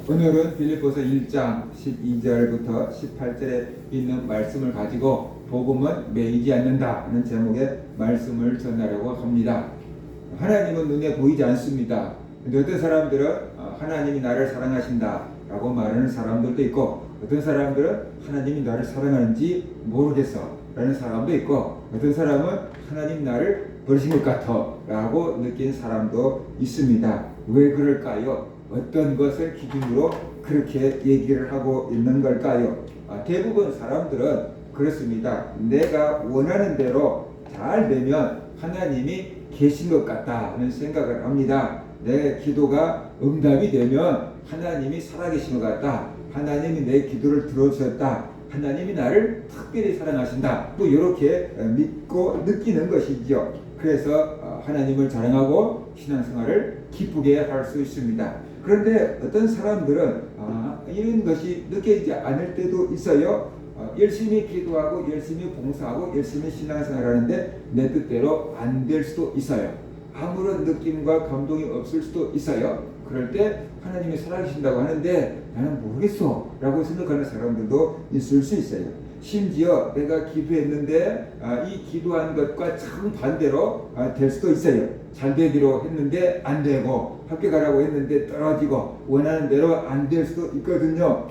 오늘은 빌립보서 1장 12절부터 18절에 있는 말씀을 가지고 복음은 매이지 않는다 하는 제목의 말씀을 전하려고 합니다. 하나님은 눈에 보이지 않습니다. 근데 어떤 사람들은 하나님이 나를 사랑하신다 라고 말하는 사람들도 있고, 어떤 사람들은 하나님이 나를 사랑하는지 모르겠어 라는 사람도 있고, 어떤 사람은 하나님 나를 버리신 것 같아 라고 느낀 사람도 있습니다. 왜 그럴까요? 어떤 것을 기준으로 그렇게 얘기를 하고 있는 걸까요? 대부분 사람들은 그렇습니다. 내가 원하는 대로 잘 되면 하나님이 계신 것 같다 하는 생각을 합니다. 내 기도가 응답이 되면 하나님이 살아계신 것 같다. 하나님이 내 기도를 들어주셨다. 하나님이 나를 특별히 사랑하신다. 또 이렇게 믿고 느끼는 것이죠. 그래서 하나님을 자랑하고 신앙생활을 기쁘게 할 수 있습니다. 그런데 어떤 사람들은 이런 것이 느껴지지 않을 때도 있어요. 열심히 기도하고 열심히 봉사하고 열심히 신앙생활하는데 내 뜻대로 안 될 수도 있어요. 아무런 느낌과 감동이 없을 수도 있어요. 그럴 때 하나님이 살아계신다고 하는데 나는 모르겠어 라고 생각하는 사람들도 있을 수 있어요. 심지어 내가 기도했는데 이 기도한 것과 정반대로 될 수도 있어요. 잘 되기로 했는데 안 되고, 학교 가라고 했는데 떨어지고, 원하는 대로 안 될 수도 있거든요.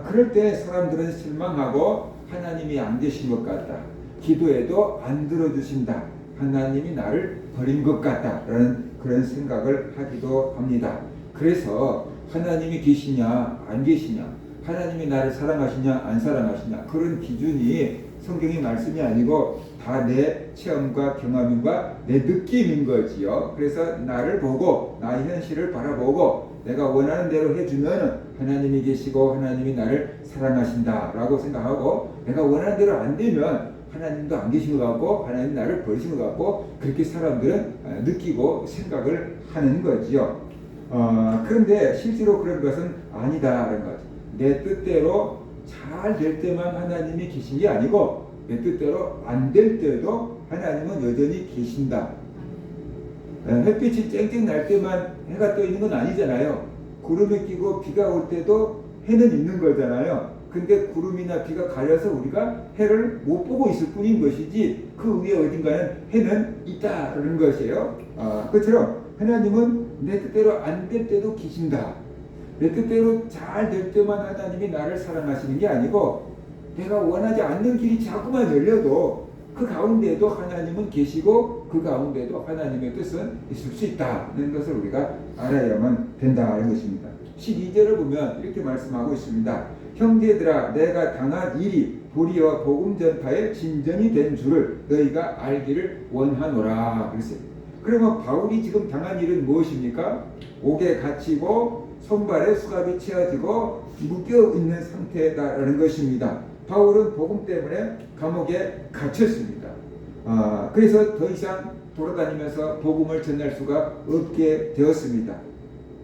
그럴 때 사람들은 실망하고 하나님이 안 계신 것 같다. 기도해도 안 들어주신다. 하나님이 나를 버린 것 같다 라는 그런 생각을 하기도 합니다. 그래서 하나님이 계시냐 안 계시냐, 하나님이 나를 사랑하시냐 안 사랑하시냐, 그런 기준이 성경의 말씀이 아니고 다 내 체험과 경험과 내 느낌인 거지요. 그래서 나를 보고 나의 현실을 바라보고 내가 원하는 대로 해주면 하나님이 계시고 하나님이 나를 사랑하신다 라고 생각하고, 내가 원하는 대로 안 되면 하나님도 안 계신 것 같고 하나님 나를 버리신 것 같고, 그렇게 사람들은 느끼고 생각을 하는 거지요. 그런데 실제로 그런 것은 아니다라는 거죠. 내 뜻대로 잘 될 때만 하나님이 계신 게 아니고 내 뜻대로 안 될 때도 하나님은 여전히 계신다. 햇빛이 쨍쨍 날 때만 해가 떠 있는 건 아니잖아요. 구름이 끼고 비가 올 때도 해는 있는 거잖아요. 근데 구름이나 비가 가려서 우리가 해를 못 보고 있을 뿐인 것이지 그 위에 어딘가는 해는 있다는 것이에요. 그처럼 하나님은 내 뜻대로 안 될 때도 계신다. 내 뜻대로 잘 될 때만 하나님이 나를 사랑하시는 게 아니고 내가 원하지 않는 길이 자꾸만 열려도 그 가운데에도 하나님은 계시고 그 가운데에도 하나님의 뜻은 있을 수 있다는 것을 우리가 알아야만 된다는 것입니다. 12절을 보면 이렇게 말씀하고 있습니다. 형제들아, 내가 당한 일이 도리어 복음 전파의 진전이 된 줄을 너희가 알기를 원하노라 그랬어요. 그러면 바울이 지금 당한 일은 무엇입니까? 옥에 갇히고 손발에 수갑이 채워지고 묶여 있는 상태다라는 것입니다. 바울은 복음 때문에 감옥에 갇혔습니다. 그래서 더 이상 돌아다니면서 복음을 전할 수가 없게 되었습니다.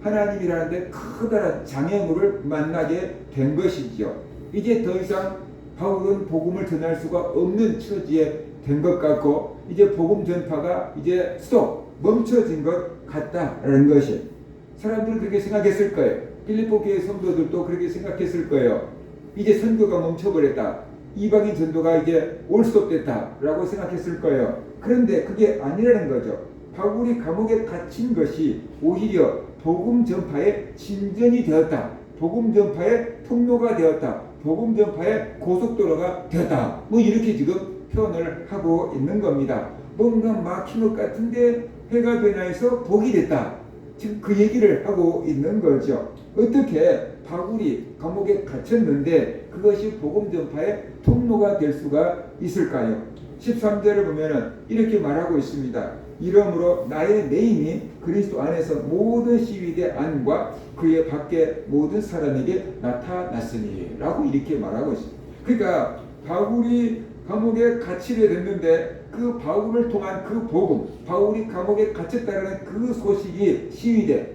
하나님이라는데 커다란 장애물을 만나게 된 것이지요. 이제 더 이상 바울은 복음을 전할 수가 없는 처지에 된 것 같고, 이제 복음 전파가 이제 스톱, 멈춰진 것 같다라는 것이, 사람들은 그렇게 생각했을 거예요. 빌립보 교회 성도들도 그렇게 생각했을 거예요. 이제 선교가 멈춰버렸다. 이방인 전도가 이제 올 스톱 됐다라고 생각했을 거예요. 그런데 그게 아니라는 거죠. 바울이 감옥에 갇힌 것이 오히려 복음 전파의 진전이 되었다. 복음 전파의 통로가 되었다. 복음 전파의 고속도로가 되었다. 뭐 이렇게 지금 표현을 하고 있는 겁니다. 뭔가 막힌 것 같은데 해가 변화해서 복이 됐다. 지금 그 얘기를 하고 있는 거죠. 어떻게 바울이 감옥에 갇혔는데 그것이 복음 전파의 통로가 될 수가 있을까요? 13절을 보면 이렇게 말하고 있습니다. 이러므로 나의 내인이 그리스도 안에서 모든 시위대 안과 그의 밖에 모든 사람에게 나타났으니 라고 이렇게 말하고 있습니다. 그러니까 바울이 감옥에 갇히게 됐는데 그 바울을 통한 그 복음, 바울이 감옥에 갇혔다는 그 소식이 시위대,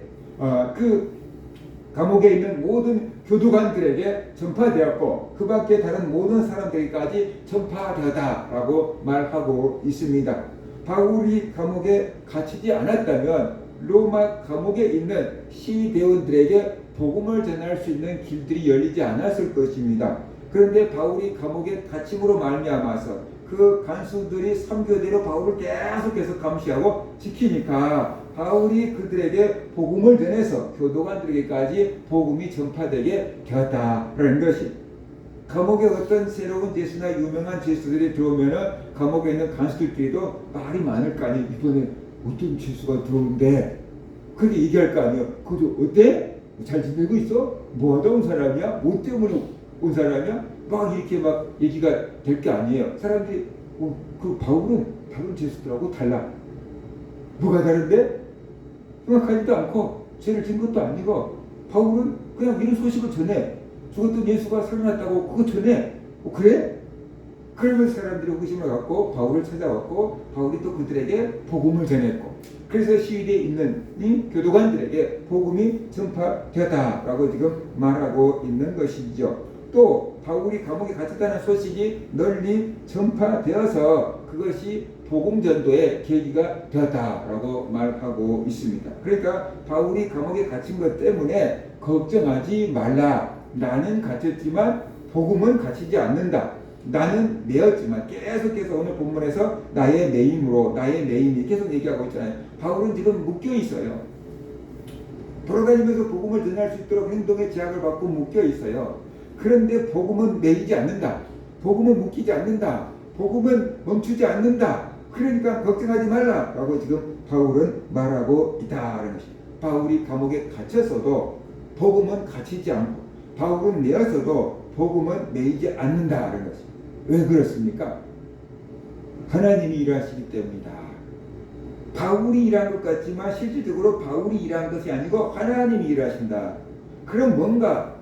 그 감옥에 있는 모든 교도관들에게 전파되었고 그 밖에 다른 모든 사람들에게까지 전파되었다라고 말하고 있습니다. 바울이 감옥에 갇히지 않았다면 로마 감옥에 있는 시위대원들에게 복음을 전할 수 있는 길들이 열리지 않았을 것입니다. 그런데 바울이 감옥에 갇힘으로 말미암아서 그 간수들이 삼교대로 바울을 계속해서 감시하고 지키니까 바울이 그들에게 복음을 전해서 교도관들에게까지 복음이 전파되게 되었다라는 것이, 감옥에 어떤 새로운 제수나 유명한 제수들이 들어오면은 감옥에 있는 간수들끼리도 말이 많을 거 아니에요. 이번에 어떤 제수가 들어오는데 그렇게 얘기할 거 아니에요. 그죠? 어때? 잘 지내고 있어? 뭐 하다 온 사람이야? 뭐 때문에 온 사람이야? 막 이렇게 막 얘기가 될 게 아니에요. 사람들이 그 바울은 다른 제수들하고 달라. 뭐가 다른데? 생각하지도 않고 죄를 진 것도 아니고 바울은 그냥 이런 소식을 전해. 죽었던 예수가 살아났다고 그거 전해. 그래? 그러면 사람들이 호기심을 갖고 바울을 찾아왔고 바울이 또 그들에게 복음을 전했고, 그래서 시위대에 있는 이 교도관들에게 복음이 전파되었다라고 지금 말하고 있는 것이죠. 또 바울이 감옥에 갇혔다는 소식이 널리 전파되어서 그것이 복음 전도의 계기가 되었다라고 말하고 있습니다. 그러니까 바울이 감옥에 갇힌 것 때문에 걱정하지 말라. 나는 갇혔지만 복음은 갇히지 않는다. 나는 매였지만, 계속해서 오늘 본문에서 나의 매임으로, 나의 매임이 계속 얘기하고 있잖아요. 바울은 지금 묶여 있어요. 돌아다니면서 복음을 전할 수 있도록 행동의 제약을 받고 묶여 있어요. 그런데 복음은 매이지 않는다. 복음은 묶이지 않는다. 복음은 멈추지 않는다. 그러니까 걱정하지 말라라고 지금 바울은 말하고 있다는 것입니다. 바울이 감옥에 갇혔어도 복음은 갇히지 않고, 바울은 매였어도 복음은 매이지 않는다는 것입니다. 왜 그렇습니까? 하나님이 일하시기 때문이다. 바울이 일한 것 같지만 실질적으로 바울이 일한 것이 아니고 하나님이 일하신다. 그럼 뭔가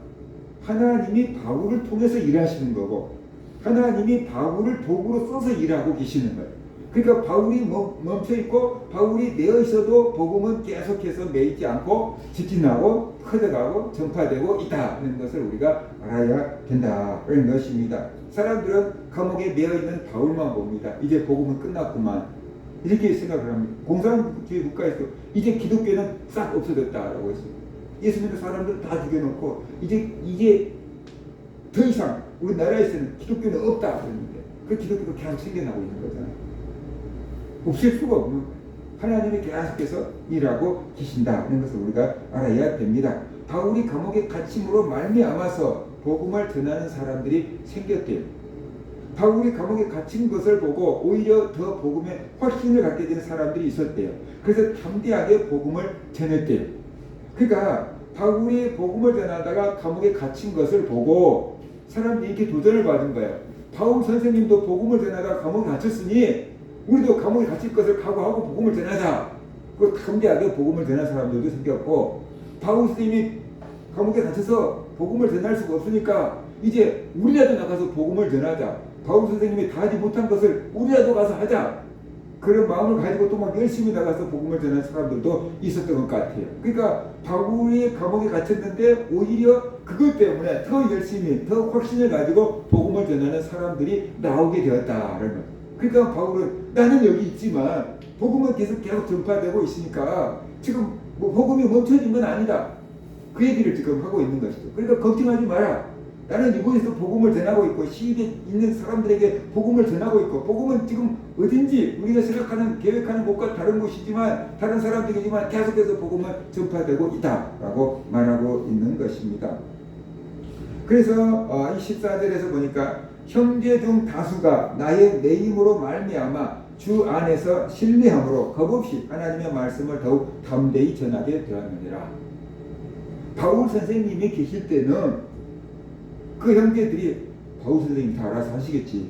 하나님이 바울을 통해서 일하시는 거고 하나님이 바울을 도구로 써서 일하고 계시는 거예요. 그러니까 바울이 멈춰있고 바울이 매어 있어도 복음은 계속해서 매이지 않고 직진하고 커져가고 전파되고 있다는 것을 우리가 알아야 된다는 것입니다. 사람들은 감옥에 매어 있는 바울만 봅니다. 이제 복음은 끝났구만, 이렇게 생각을 합니다. 공산주의 국가에서 이제 기독교는 싹 없어졌다라고 했어요. 예수 믿는 사람들 다 죽여놓고 이제 더 이상 우리나라에서는 기독교는 없다 그랬는데 그 기독교가 계속 생겨나고 있는 거잖아요. 없앨 수가 없는 거예요. 하나님이 계속해서 일하고 계신다는 것을 우리가 알아야 됩니다. 바울이 감옥에 갇힘으로 말미암아서 복음을 전하는 사람들이 생겼대요. 바울이 감옥에 갇힌 것을 보고 오히려 더 복음에 확신을 갖게 되는 사람들이 있었대요. 그래서 담대하게 복음을 전했대요. 그러니까 바울이 복음을 전하다가 감옥에 갇힌 것을 보고 사람들이 이렇게 도전을 받은 거예요. 바울 선생님도 복음을 전하다가 감옥에 갇혔으니 우리도 감옥에 갇힐 것을 각오하고 복음을 전하자. 그 담대하게 복음을 전한 사람들도 생겼고, 바울 선생님이 감옥에 갇혀서 복음을 전할 수가 없으니까 이제 우리라도 나가서 복음을 전하자. 바울 선생님이 다 하지 못한 것을 우리라도 가서 하자. 그런 마음을 가지고 또 막 열심히 나가서 복음을 전하는 사람들도 있었던 것 같아요. 그러니까 바울이 감옥에 갇혔는데 오히려 그것 때문에 더 열심히, 더 확신을 가지고 복음을 전하는 사람들이 나오게 되었다는 거예요. 그러니까 바울은 나는 여기 있지만 복음은 계속 전파되고 있으니까 지금 뭐 복음이 멈춰진 건 아니다. 그 얘기를 지금 하고 있는 것이죠. 그러니까 걱정하지 마라. 나는 이곳에서 복음을 전하고 있고 시위에 있는 사람들에게 복음을 전하고 있고, 복음은 지금 어딘지 우리가 생각하는 계획하는 곳과 다른 곳이지만 다른 사람들이지만 계속해서 복음은 전파되고 있다라고 말하고 있는 것입니다. 그래서 이 14절에서 보니까 형제 중 다수가 나의 매임으로 말미암아 주 안에서 신뢰함으로 겁없이 하나님의 말씀을 더욱 담대히 전하게 되었느니라. 바울 선생님이 계실 때는 그 형제들이 바울 선생님이 다 알아서 하시겠지,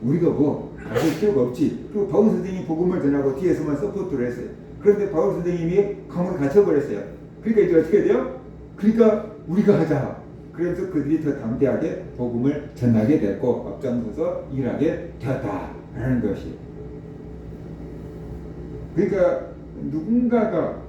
우리가 뭐 가실 필요가 없지. 그리고 바울 선생님이 복음을 전하고 뒤에서만 서포트를 했어요. 그런데 바울 선생님이 감옥에 gat혀버렸어요. 그러니까 이제 어떻게 돼요? 그러니까 우리가 하자. 그래서 그들이 더 담대하게 복음을 전하게 됐고 앞장서서 일하게 되었다라는 것이. 그러니까 누군가가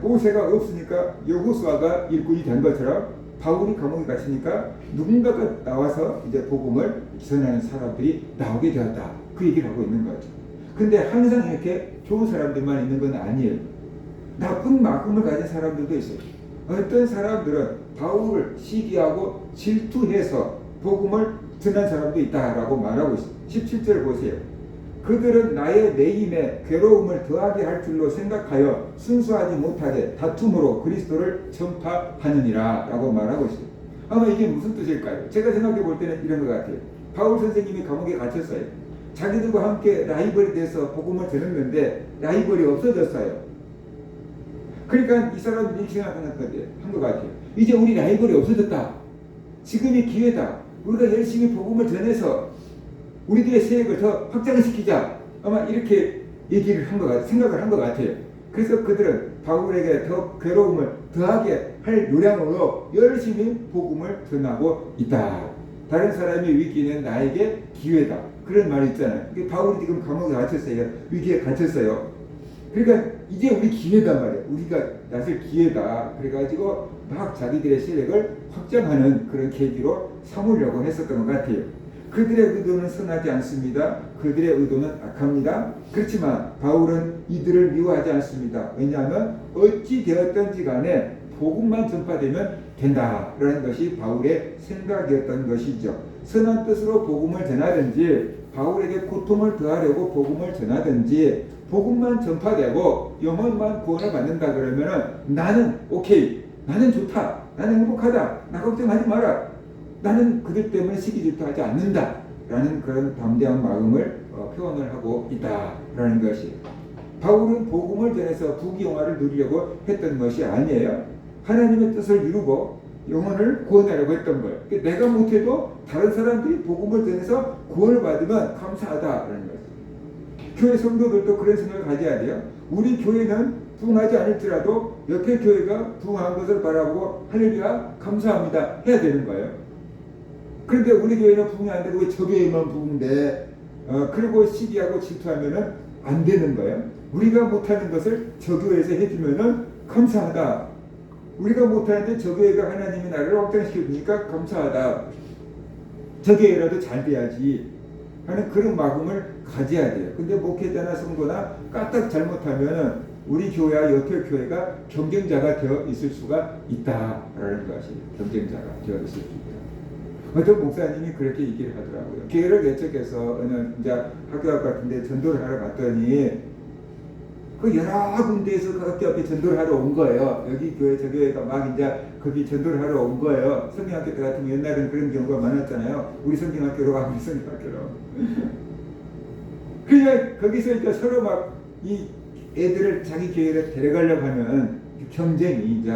모세가 없으니까 여호수아가 일꾼이 된 것처럼 바울이 감옥에 갇히니까 누군가가 나와서 이제 복음을 전하는 사람들이 나오게 되었다. 그 얘기를 하고 있는 거죠. 근데 항상 이렇게 좋은 사람들만 있는 건 아니에요. 나쁜 마음을 가진 사람들도 있어요. 어떤 사람들은 바울을 시기하고 질투해서 복음을 전한 사람도 있다라고 말하고 있습니다. 17절 보세요. 그들은 나의 매임에 괴로움을 더하게 할 줄로 생각하여 순수하지 못하게 다툼으로 그리스도를 전파하느니라 라고 말하고 있습니다. 아마 이게 무슨 뜻일까요? 제가 생각해 볼 때는 이런 것 같아요. 바울 선생님이 감옥에 갇혔어요. 자기들과 함께 라이벌이 돼서 복음을 전했는데 라이벌이 없어졌어요. 그러니까 이 사람들이 이렇게 생각하는 건데 한 것 같아요. 이제 우리 라이벌이 없어졌다. 지금이 기회다. 우리가 열심히 복음을 전해서 우리들의 세력을 더 확장시키자. 아마 이렇게 얘기를 한 것 같아요. 생각을 한 것 같아요. 그래서 그들은 바울에게 더 괴로움을 더하게 할 요량으로 열심히 복음을 전하고 있다. 다른 사람의 위기는 나에게 기회다. 그런 말이 있잖아요. 바울이 지금 감옥에 갇혔어요. 위기에 갇혔어요. 그러니까 이제 우리 기회다 말이에요. 우리가 나설 기회다. 그래가지고 막 자기들의 세력을 확장하는 그런 계기로 삼으려고 했었던 것 같아요. 그들의 의도는 선하지 않습니다. 그들의 의도는 악합니다. 그렇지만 바울은 이들을 미워하지 않습니다. 왜냐하면 어찌 되었든지 간에 복음만 전파되면 된다라는 것이 바울의 생각이었던 것이죠. 선한 뜻으로 복음을 전하든지 바울에게 고통을 더하려고 복음을 전하든지 복음만 전파되고 영혼만 구원을 받는다 그러면은 나는 오케이, 나는 좋다, 나는 행복하다, 나 걱정하지 마라, 나는 그들 때문에 시기 질투하지 않는다 라는 그런 담대한 마음을 표현을 하고 있다라는 것이, 바울은 복음을 전해서 부귀영화를 누리려고 했던 것이 아니에요. 하나님의 뜻을 이루고 영혼을 구원하려고 했던 거예요. 내가 못해도 다른 사람들이 복음을 전해서 구원을 받으면 감사하다라는 거예요. 교회 성도들도 그런 생각을 가져야 돼요. 우리 교회는 부흥하지 않을지라도 옆에 교회가 부흥한 것을 바라보고 할렐루야 감사합니다 해야 되는 거예요. 그런데 우리 교회는 부흥이 안 되고 왜 저 교회만 부흥돼? 그리고 시기하고 질투하면은 안 되는 거예요. 우리가 못하는 것을 저 교회에서 해주면은 감사하다. 우리가 못하는데 저 교회가 하나님이 나를 확장시켜주니까 감사하다. 저 교회라도 잘 돼야지 하는 그런 마음을 가져야 돼요. 근데 목회자나 성도나 까딱 잘못하면은 우리 교회와 옆에 교회가 경쟁자가 되어 있을 수가 있다라는 것이, 경쟁자가 되어 있을 수 있다. 어떤 목사님이 그렇게 얘기를 하더라고요. 교회를 개척해서 어느 이제 학교 앞 같은데 전도를 하러 갔더니 그 여러 군데에서 그 학교 앞에 전도를 하러 온 거예요. 여기 교회 저 교회가 막 이제 거기 전도를 하러 온 거예요. 성경학교 때 같으면 옛날에는 그런 경우가 많았잖아요. 우리 성경학교로 가고 우리 성경학교로. 그냥 거기서 이제 서로 막 이 애들을 자기 교회를 데려가려고 하는 경쟁이 이제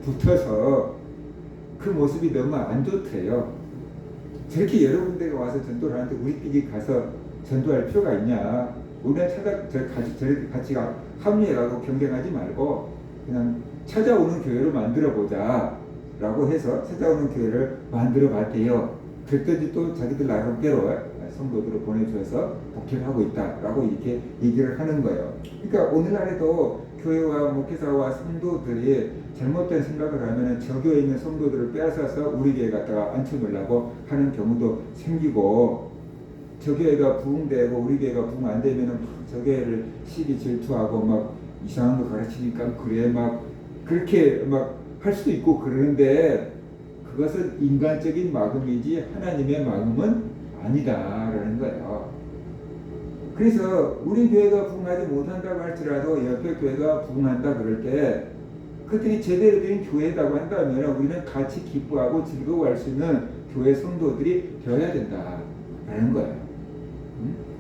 붙어서 그 모습이 너무 안 좋대요. 저렇게 여러 군데가 와서 전도를 하는데 우리끼리 가서 전도할 필요가 있냐? 우리는 같이 합류해가고 경쟁하지 말고 그냥 찾아오는 교회를 만들어 보자 라고 해서 찾아오는 교회를 만들어 봤대요. 그랬더니 또 자기들 나름대로 성도들을 보내줘서 목회를 하고 있다라고 이렇게 얘기를 하는 거예요. 그러니까 오늘날에도 교회와 목회자와 성도들이 잘못된 생각을 하면 저 교회에 있는 성도들을 빼앗아서 우리 교회에 갖다가 앉혀놓으려고 하는 경우도 생기고, 저 교회가 부흥되고 우리 교회가 부흥 안 되면은 저 교회를 시기 질투하고 막 이상한 거 가르치니까 그래 막 그렇게 막 할 수도 있고 그러는데, 그것은 인간적인 마음이지 하나님의 마음은 아니다라는 거예요. 그래서 우리 교회가 부흥하지 못한다고 할지라도 옆에 교회가 부흥한다 그럴 때 그들이 제대로 된 교회라고 한다면 우리는 같이 기뻐하고 즐거워할 수 있는 교회 성도들이 되어야 된다라는 거예요.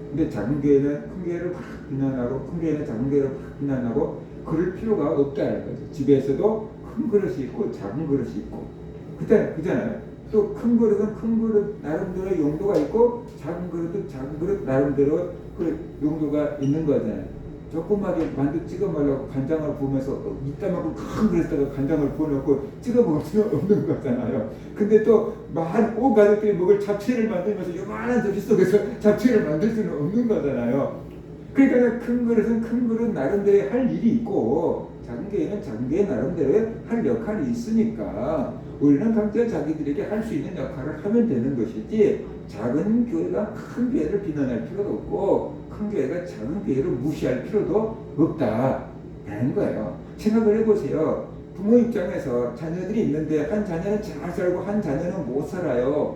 근데 작은 교회는 큰 교회를 막 비난하고 큰 교회는 작은 교회를 막 비난하고 그럴 필요가 없다는 거죠. 집에서도 큰 그릇이 있고 작은 그릇이 있고 그잖아요. 또 큰 그릇은 큰 그릇 나름대로 용도가 있고 작은 그릇은 작은 그릇 나름대로 그 용도가 있는 거잖아요. 조그맣게 만두 찍어 먹으려고 간장을 부으면서 이따만큼 큰 그릇에다가 간장을 부어놓고 찍어 먹을 수는 없는 거잖아요. 근데 또 온 가족들이 먹을 잡채를 만들면서 요만한 접시 속에서 잡채를 만들 수는 없는 거잖아요. 그러니까 큰 그릇은 큰 그릇 나름대로 할 일이 있고 작은 교회는 작은 교회 나름대로 할 역할이 있으니까 우리는 각자 자기들에게 할 수 있는 역할을 하면 되는 것이지, 작은 교회가 큰 교회를 비난할 필요도 없고 큰 교회가 작은 교회를 무시할 필요도 없다라는 거예요. 생각을 해보세요. 부모 입장에서 자녀들이 있는데 한 자녀는 잘 살고 한 자녀는 못 살아요.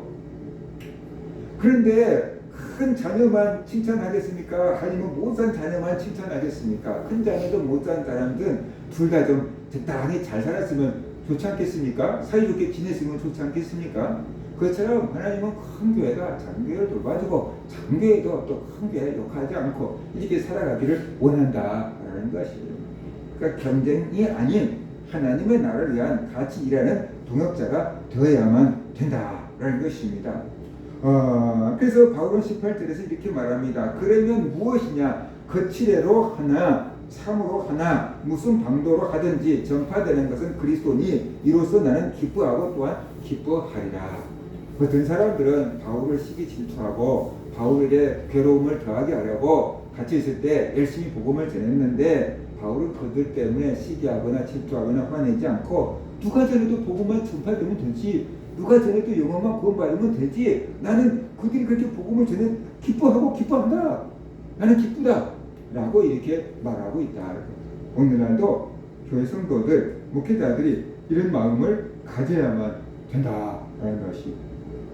그런데 큰 자녀만 칭찬하겠습니까? 아니면 못 산 자녀만 칭찬하겠습니까? 큰 자녀도 못 산 사람들은 둘 다 좀 적당히 잘 살았으면 좋지 않겠습니까? 사이좋게 지냈으면 좋지 않겠습니까? 그것처럼 하나님은 큰 교회가 작은 교회를 돌봐주고 작은 교회도 또 큰 교회를 욕하지 않고 이렇게 살아가기를 원한다라는 것이에요. 그러니까 경쟁이 아닌 하나님의 나라를 위한 같이 일하는 동역자가 되어야만 된다라는 것입니다. 그래서 바울은 18절에서 이렇게 말합니다. 그러면 무엇이냐? 거칠애로 하나 참으로 하나 무슨 방도로 하든지 전파되는 것은 그리스도니 이로써 나는 기뻐하고 또한 기뻐하리라. 어떤 사람들은 바울을 시기 질투하고 바울에게 괴로움을 더하게 하려고 같이 있을 때 열심히 복음을 전했는데 바울은 그들 때문에 시기하거나 질투하거나 화내지 않고 누가 전해도 복음만 전파되면 되지, 누가 전해도 영혼만 구원받으면 되지, 나는 그들이 그렇게 복음을 전해 기뻐하고 기뻐한다, 나는 기쁘다 라고 이렇게 말하고 있다. 오늘날도 교회 성도들, 목회자들이 이런 마음을 가져야만 된다라는 것이,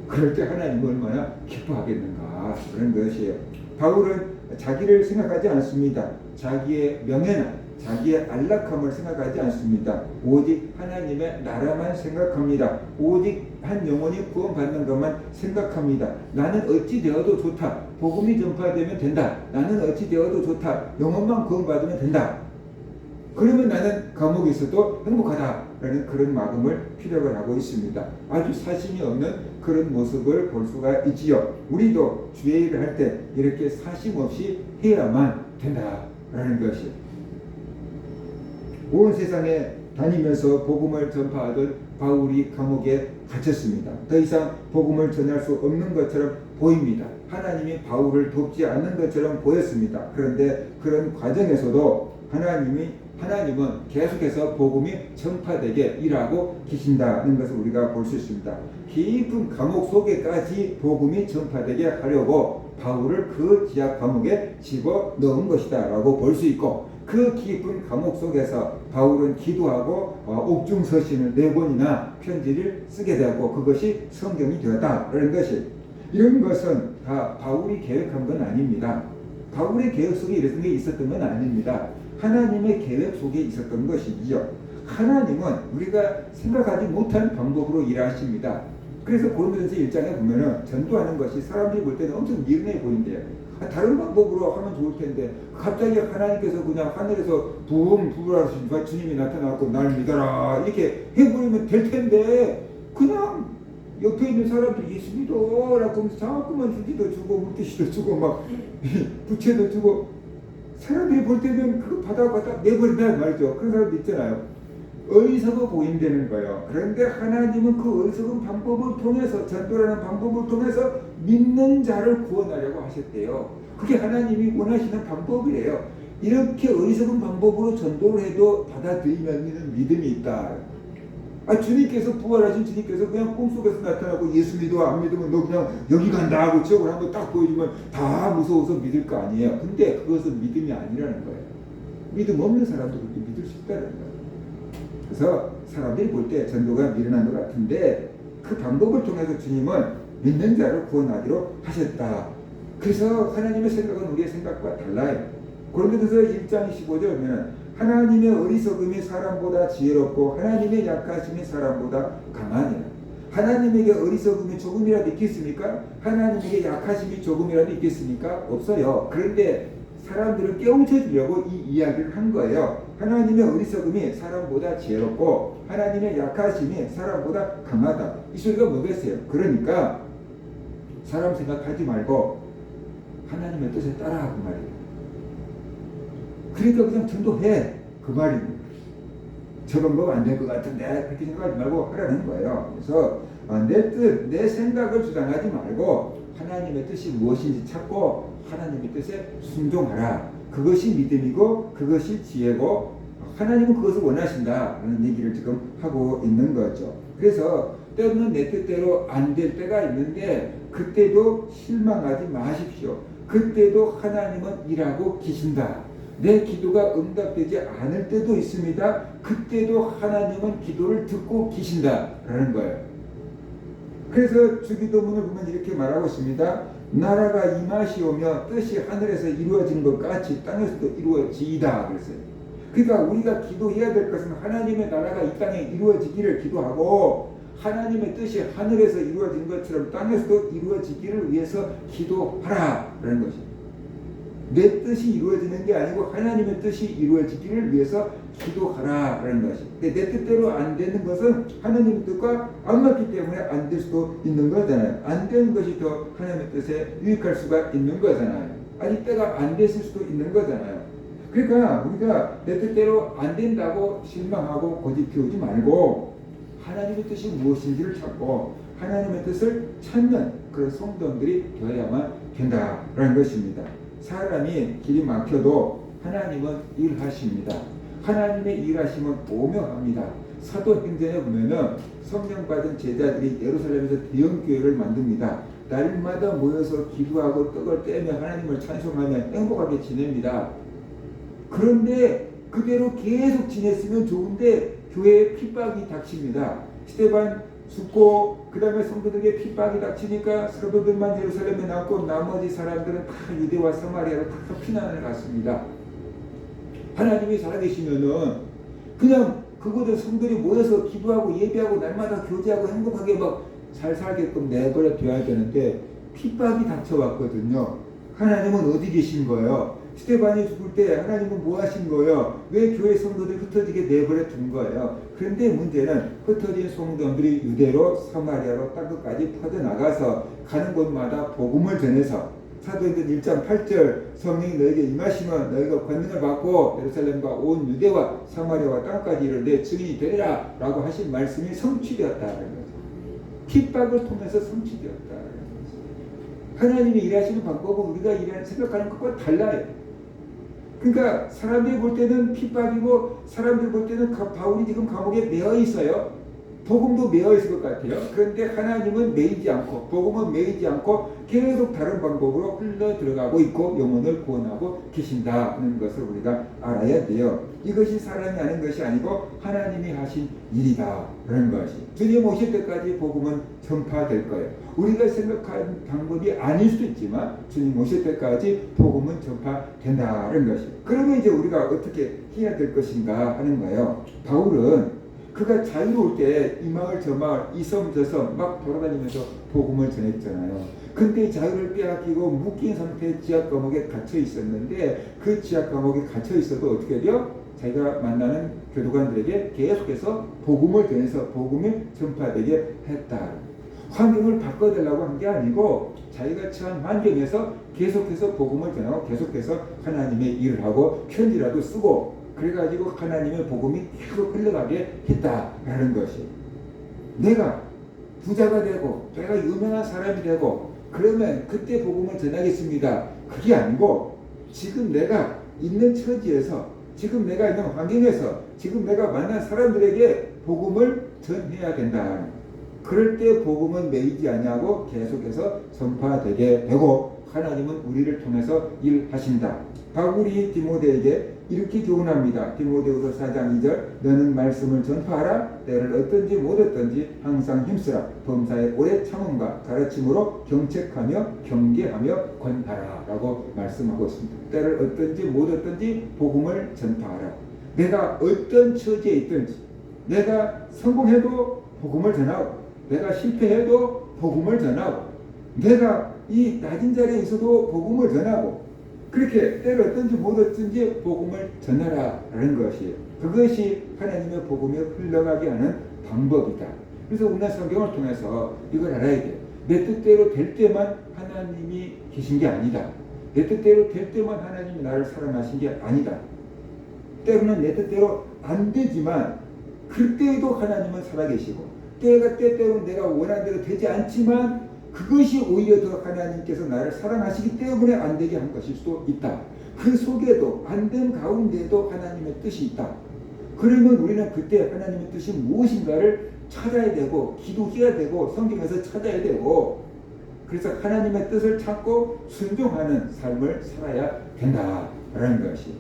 그럴 때 하나님은 얼마나 기뻐하겠는가 그런 것이에요. 바울은 자기를 생각하지 않습니다. 자기의 명예나 자기의 안락함을 생각하지 않습니다. 오직 하나님의 나라만 생각합니다. 오직 한 영혼이 구원받는 것만 생각합니다. 나는 어찌 되어도 좋다. 복음이 전파되면 된다. 나는 어찌 되어도 좋다. 영혼만 구원받으면 된다. 그러면 나는 감옥에 있어도 행복하다라는 그런 마음을 피력을 하고 있습니다. 아주 사심이 없는 그런 모습을 볼 수가 있지요. 우리도 주의 일을 할 때 이렇게 사심 없이 해야만 된다라는 것이, 온 세상에 다니면서 복음을 전파하던 바울이 감옥에 갇혔습니다. 더 이상 복음을 전할 수 없는 것처럼 보입니다. 하나님이 바울을 돕지 않는 것처럼 보였습니다. 그런데 그런 과정에서도 하나님은 계속해서 복음이 전파되게 일하고 계신다는 것을 우리가 볼 수 있습니다. 깊은 감옥 속에까지 복음이 전파되게 하려고 바울을 그 지하 감옥에 집어넣은 것이다 라고 볼 수 있고, 그 깊은 감옥 속에서 바울은 기도하고 옥중서신을 4권이나 편지를 쓰게 되었고 그것이 성경이 되었다라는 것이, 이런 것은 다 바울이 계획한 건 아닙니다. 바울의 계획 속에 이런 게 있었던 건 아닙니다. 하나님의 계획 속에 있었던 것이지요. 하나님은 우리가 생각하지 못한 방법으로 일하십니다. 그래서 고린도전서 1장에 보면은 전도하는 것이 사람들이 볼 때는 엄청 미련해 보인대요. 다른 방법으로 하면 좋을 텐데 갑자기 하나님께서 그냥 하늘에서 부흥하신 주님이 나타나고 날 믿어라 이렇게 해버리면 될 텐데, 그냥 옆에 있는 사람들 예수 믿어라고 하면서 자꾸만 주기도 주고 물티슈도 주고 막 부채도 주고, 사람들이 볼 때는 그거 받아 내버린다는 말이죠. 그런 사람도 있잖아요. 어리석어 보인다는 거예요. 그런데 하나님은 그 어리석은 방법을 통해서, 전도라는 방법을 통해서 믿는 자를 구원하려고 하셨대요. 그게 하나님이 원하시는 방법이래요. 이렇게 어리석은 방법으로 전도를 해도 받아들이면 믿음이 있다. 주님께서 부활하신 주님께서 그냥 꿈속에서 나타나고 예수 믿어 안 믿으면 너 그냥 여기 간다 하고 지옥을 한번 딱 보여주면 다 무서워서 믿을 거 아니에요. 근데 그것은 믿음이 아니라는 거예요. 믿음 없는 사람도 그렇게 믿을 수 있다는 거예요. 그래서 사람들이 볼 때 전도가 미련한 것 같은데 그 방법을 통해서 주님은 믿는 자를 구원하기로 하셨다. 그래서 하나님의 생각은 우리의 생각과 달라요. 고린도전서 1장 15절에 보면 하나님의 어리석음이 사람보다 지혜롭고 하나님의 약하심이 사람보다 강하니라. 하나님에게 어리석음이 조금이라도 있겠습니까? 하나님에게 약하심이 조금이라도 있겠습니까? 없어요. 그런데 사람들을 깨우쳐 주려고 이 이야기를 한 거예요. 하나님의 어리석음이 사람보다 지혜롭고 하나님의 약하심이 사람보다 강하다. 이 소리가 뭐겠어요? 그러니까 사람 생각하지 말고 하나님의 뜻에 따라하고 말이에요. 그러니까 그냥 전도해 그 말입니다. 저 방법 안 될 것 같은데 그렇게 생각하지 말고 하라는 거예요. 그래서 내 뜻, 내 생각을 주장하지 말고 하나님의 뜻이 무엇인지 찾고 하나님의 뜻에 순종하라. 그것이 믿음이고 그것이 지혜고 하나님은 그것을 원하신다라는 얘기를 지금 하고 있는 거죠. 그래서 때로는 내 뜻대로 안 될 때가 있는데 그때도 실망하지 마십시오. 그때도 하나님은 일하고 계신다. 내 기도가 응답되지 않을 때도 있습니다. 그때도 하나님은 기도를 듣고 계신다라는 거예요. 그래서 주기도문을 보면 이렇게 말하고 있습니다. 나라가 임하시오며 뜻이 하늘에서 이루어진 것 같이 땅에서도 이루어지이다 그랬어요. 그러니까 우리가 기도해야 될 것은 하나님의 나라가 이 땅에 이루어지기를 기도하고 하나님의 뜻이 하늘에서 이루어진 것처럼 땅에서도 이루어지기를 위해서 기도하라라는 것입니다. 내 뜻이 이루어지는 게 아니고 하나님의 뜻이 이루어지기를 위해서 기도하라라는 것입니다. 내 뜻대로 안 되는 것은 하나님의 뜻과 안 맞기 때문에 안 될 수도 있는 거잖아요. 안 되는 것이 더 하나님의 뜻에 유익할 수가 있는 거잖아요. 아니 때가 안 됐을 수도 있는 거잖아요. 그러니까 우리가 내 뜻대로 안 된다고 실망하고 고집 피우지 말고 하나님의 뜻이 무엇인지를 찾고 하나님의 뜻을 찾는 그런 성도들이 되어야만 된다라는 것입니다. 사람이 길이 막혀도 하나님은 일하십니다. 하나님의 일하심은 오묘합니다. 사도행전에 보면은 성령 받은 제자들이 예루살렘에서 대형 교회를 만듭니다. 날마다 모여서 기도하고 떡을 떼며 하나님을 찬송하며 행복하게 지냅니다. 그런데 그대로 계속 지냈으면 좋은데 교회에 핍박이 닥칩니다. 스데반 죽고 그 다음에 성도들에게 핍박이 닥치니까 사도들만 예루살렘에 남고 나머지 사람들은 다 유대와 사마리아로 다 피난을 갔습니다. 하나님이 살아계시면은 그냥 그곳에 성도들이 모여서 기도하고 예배하고 날마다 교제하고 행복하게 막 잘 살게끔 내버려 둬야 되는데 핍박이 닥쳐왔거든요. 하나님은 어디 계신 거예요? 스데반이 죽을 때 하나님은 뭐 하신 거예요? 왜 교회 성도들이 흩어지게 내버려 둔 거예요? 그런데 문제는 흩어진 성도들이 유대로 사마리아로 땅끝까지 퍼져나가서 가는 곳마다 복음을 전해서 사도행전 1장 8절 성령이 너에게 임하시면 너희가 권능을 받고 예루살렘과 온 유대와 사마리아와 땅까지 이를 내 증인이 되리라 라고 하신 말씀이 성취되었다는 거죠. 핍박을 통해서 성취되었다는 거죠. 하나님이 일하시는 방법은 우리가 생각하는 것과 달라요. 그러니까 사람들이 볼 때는 핍박이고 사람들이 볼 때는 바울이 지금 감옥에 매여 있어요. 복음도 매여 있을 것 같아요. 그런데 하나님은 매이지 않고 복음은 매이지 않고 계속 다른 방법으로 흘러 들어가고 있고 영혼을 구원하고 계신다는 것을 우리가 알아야 돼요. 이것이 사람이 하는 것이 아니고 하나님이 하신 일이다라는 것이. 주님 오실 때까지 복음은 전파될 거예요. 우리가 생각하는 방법이 아닐 수도 있지만 주님 오실 때까지 복음은 전파된다는 것이에요. 그러면 이제 우리가 어떻게 해야 될 것인가 하는 거예요. 바울은 그가 자유로울 때 이 마을 저 마을 이 섬 저 섬 막 돌아다니면서 복음을 전했잖아요. 근데 자유를 빼앗기고 묶인 상태의 지하 감옥에 갇혀 있었는데 그 지하 감옥에 갇혀 있어도 어떻게 돼요? 자기가 만나는 교도관들에게 계속해서 복음을 전해서 복음이 전파되게 했다. 환경을 바꿔달라고 한 게 아니고 자기가 처한 환경에서 계속해서 복음을 전하고 계속해서 하나님의 일을 하고 편지라도 쓰고 그래가지고 하나님의 복음이 계속 흘러가게 했다라는 것이. 내가 부자가 되고 내가 유명한 사람이 되고 그러면 그때 복음을 전하겠습니다. 그게 아니고 지금 내가 있는 처지에서 지금 내가 있는 환경에서 지금 내가 만난 사람들에게 복음을 전해야 된다. 그럴 때 복음은 매이지 아니하고 계속해서 전파되게 되고 하나님은 우리를 통해서 일하신다. 바울이 디모데에게 이렇게 교훈합니다. 디모데후서 4장 2절 너는 말씀을 전파하라. 때를 어떤지 못 어떤지 항상 힘쓰라. 범사에 오래 참음과 가르침으로 경책하며 경계하며 권하라 라고 말씀하고 있습니다. 때를 어떤지 못 어떤지 복음을 전파하라. 내가 어떤 처지에 있든지 내가 성공해도 복음을 전하고 내가 실패해도 복음을 전하고 내가 이 낮은 자리에 있어도 복음을 전하고 그렇게 때를 어떤지 못 어떤지 복음을 전하라라는 것이에요. 그것이 하나님의 복음이 흘러가게 하는 방법이다. 그래서 우리는 성경을 통해서 이걸 알아야 돼요. 내 뜻대로 될 때만 하나님이 계신 게 아니다. 내 뜻대로 될 때만 하나님이 나를 사랑하신 게 아니다. 때로는 내 뜻대로 안 되지만 그때에도 하나님은 살아계시고 때때로 내가 원하는 대로 되지 않지만 그것이 오히려 더 하나님께서 나를 사랑하시기 때문에 안 되게 한 것일 수도 있다. 그 속에도 안 된 가운데도 하나님의 뜻이 있다. 그러면 우리는 그때 하나님의 뜻이 무엇인가를 찾아야 되고 기도해야 되고 성경에서 찾아야 되고 그래서 하나님의 뜻을 찾고 순종하는 삶을 살아야 된다라는 것이.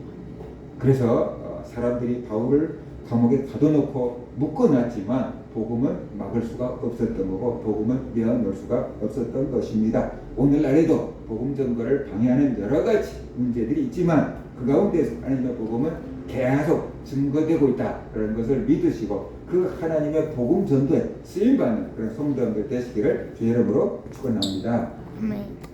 그래서 사람들이 바울을 감옥에 가둬놓고 묶어놨지만 복음은 막을 수가 없었던 거고 복음은 내어놓을 수가 없었던 것입니다. 오늘날에도 복음 전거를 방해하는 여러 가지 문제들이 있지만 그 가운데서 하나님의 복음은 계속 증거되고 있다. 그런 것을 믿으시고 그 하나님의 복음 전도에 쓰임받는 그런 성도들 되시기를 주의 이름으로 축원합니다. 아멘.